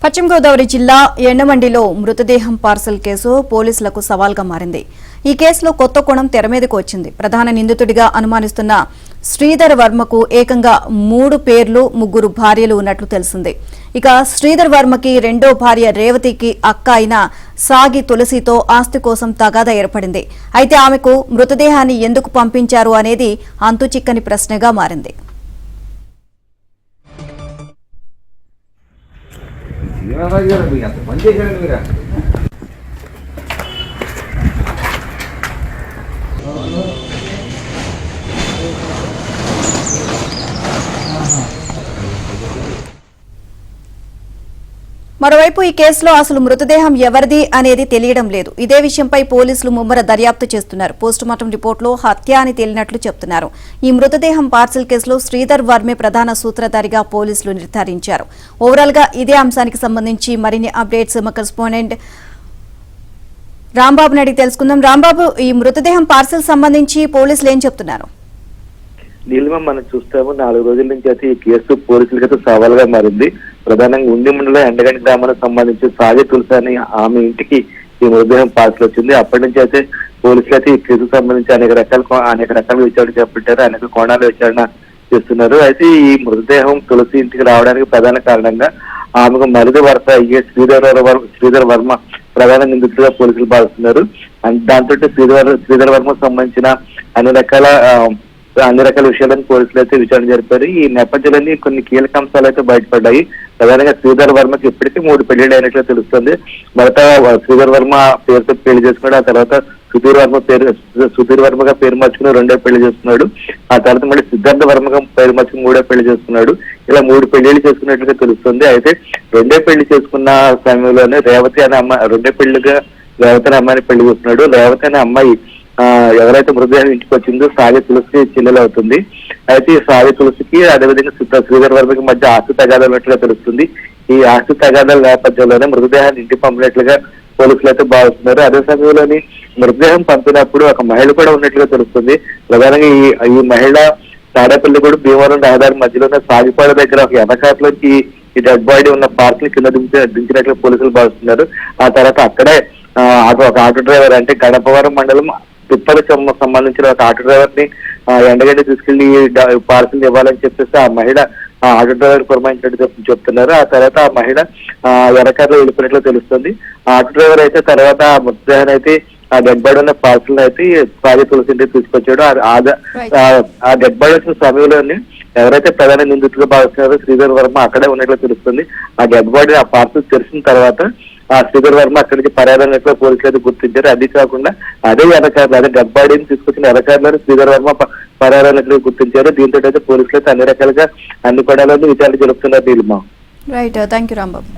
పశ్చిమ గోదావరి జిల్లా ఎండమండిలో మృతదేహం పార్సల్ కేసు పోలీసులకు సవాల్గా మారింది. ఈ కేసులో కొత్త కోణం తెరమీదకు వచ్చింది. ప్రధాన నిందితుడిగా అనుమానిస్తున్న శ్రీధర్ వర్మకు ఏకంగా 3 పేర్లు 3 భార్యలు ఉన్నట్లు తెలిసింది. ఇక శ్రీధర్ వర్మకి రెండో భార్య రేవతికి అక్క అయిన సాగి తులసితో ఆస్తి కోసం తగాదా ఏర్పడింది. అయితే ఆమెకు మృతదేహాన్ని ఎందుకు పంపించారు అనేది అంతుచిక్కని ప్రశ్నగా మారింది. మరోవైపు ఈ కేసులో అసలు మృతదేహం ఎవరిది అనేది తెలియడం లేదు. ఇదే విషయంపై పోలీసులు ముమ్మర దర్యాప్తు చేస్తున్నారు. పోస్టుమార్టం రిపోర్టులో హత్య అని తేలినట్లు చెబుతున్నారు. ఈ మృతదేహం పార్సల్ కేసులో శ్రీధర్ వర్మే ప్రధాన సూత్రధారిగా పోలీసులు నిర్ధారించారు. ఓవరాల్ గా ఇదే అంశానికి సంబంధించి మరిన్ని అప్డేట్స్ మా కరెస్పాండెంట్ రాంబాబుని అడిగి తెలుసుకుందాం. రాంబాబు, ఈ మృతదేహం పార్సల్ సంబంధించి పోలీసులు ఏం చెప్తున్నారు? నీలిమ మనం చూస్తాము 4 రోజుల నుంచి అయితే ఈ కేసు పోలీసులకైతే సవాల్గా మారింది. ప్రధానంగా ఉండి మండలం ఎండగంటి గ్రామానికి సంబంధించి సాగి తులసి అని ఆమె ఇంటికి ఈ మృతదేహం పార్సల్ వచ్చింది. అప్పటి నుంచి అయితే పోలీసులు అయితే ఈ కేసుకు సంబంధించి అనేక రకాల విచారణ చేపట్టారు, అనేక కోణాలు విచారణ చేస్తున్నారు. అయితే ఈ మృతదేహం తులసి ఇంటికి రావడానికి ప్రధాన కారణంగా ఆమెకు మరిది వరుస అయ్యే శ్రీధర్ వర్మ ప్రధాన నిందితులుగా పోలీసులు భావిస్తున్నారు. దాంతో శ్రీధర్ వర్మకు సంబంధించిన అన్ని రకాల విషయాలను పోలీసులు అయితే విచారణ జరిపారు. ఈ నేపథ్యంలోని కొన్ని కీలక అంశాలు అయితే బయటపడ్డాయి. ప్రధానంగా శ్రీధర్ వర్మకి ఇప్పటికీ 3 పెళ్లిళ్ళు అయినట్లు తెలుస్తుంది. మొదట శ్రీధర్ వర్మ పేరుతో పెళ్లి చేసుకున్నాడు. ఆ తర్వాత సుధీర్ వర్మగా పేరు మార్చుకుని 2వ పెళ్లి చేసుకున్నాడు. ఆ తర్వాత మళ్ళీ సిద్ధార్థ వర్మగా పేరు మార్చుకుని 3వ పెళ్లి చేసుకున్నాడు. ఇలా 3 పెళ్లిళ్ళు చేసుకున్నట్లుగా తెలుస్తుంది. అయితే 2వ పెళ్లి చేసుకున్న సమయంలోనే రేవతి అనే అమ్మాయి 2వ పెళ్లిగా రేవతి అనే అమ్మాయిని పెళ్లి చేసుకున్నాడు. రేవతి అనే అమ్మాయి ఎవరైతే మృతదేహం ఇంటికి వచ్చిందో సాగి తులసి చెల్లెలు అవుతుంది. అయితే ఈ సాగి తులసికి అదేవిధంగా శ్రీధర్ వర్మకి మధ్య ఆస్తి తగాదాలు ఉన్నట్లుగా తెలుస్తుంది. ఈ ఆస్తి తగాదాల నేపథ్యంలోనే మృతదేహాన్ని ఇంటికి పంపినట్లుగా పోలీసులు అయితే భావిస్తున్నారు. అదే సమయంలోని మృతదేహం పంపినప్పుడు ఒక మహిళ కూడా ఉన్నట్లుగా తెలుస్తుంది. ప్రధానంగా ఈ మహిళ తాడేపల్లిగూడెం భీమవరం రహదారి మధ్యలోనే సాగిపాడ దగ్గర ఒక ఎనకాట్లోకి ఈ డెడ్ బాడీ ఉన్న పార్క్ కింద దించినట్లు పోలీసులు భావిస్తున్నారు. ఆ తర్వాత అక్కడే ఒక ఆటో డ్రైవర్ అంటే గణపవరం మండలం తిప్పలకు సంబంధించిన ఒక ఆటో డ్రైవర్ ని ఎండగడ్డ తీసుకెళ్లి పార్సల్ ఇవ్వాలని చెప్పేసి ఆ మహిళ ఆటో డ్రైవర్ పురమాయించినట్టు చెప్తున్నారు. ఆ తర్వాత ఆ మహిళ వెనకాలలో వెళ్ళిపోయినట్లు తెలుస్తుంది. ఆ ఆటో డ్రైవర్ అయితే తర్వాత ఆ మృతదేహాన్ని అయితే ఆ డెడ్ బాడీ ఉన్న పార్సల్ అయితే సాగి తులసి ఇంటికి తీసుకొచ్చాడు. ఆ డెడ్ బాడీ వచ్చిన సమయంలోనే ఎవరైతే ప్రధాన నిందితులుగా భావిస్తున్నారో శ్రీధర్ వర్మ అక్కడే ఉన్నట్లు తెలుస్తుంది. ఆ డెడ్ బాడీ ఆ పార్సల్ తెరిచిన తర్వాత ఆ శ్రీధర్ వర్మ అక్కడి నుంచి పరారైనట్లు పోలీసులు అయితే గుర్తించారు. అది కాకుండా అదే డెడ్ బాడీని తీసుకొచ్చిన అధికారులను శ్రీధర్ వర్మ పరారైనట్లు గుర్తించారు. దీంతో అయితే పోలీసులు అయితే అన్ని రకాలుగా అన్ని కోణాలను విచారణ జరుపుతున్నారు. Right, thank you Rambabu.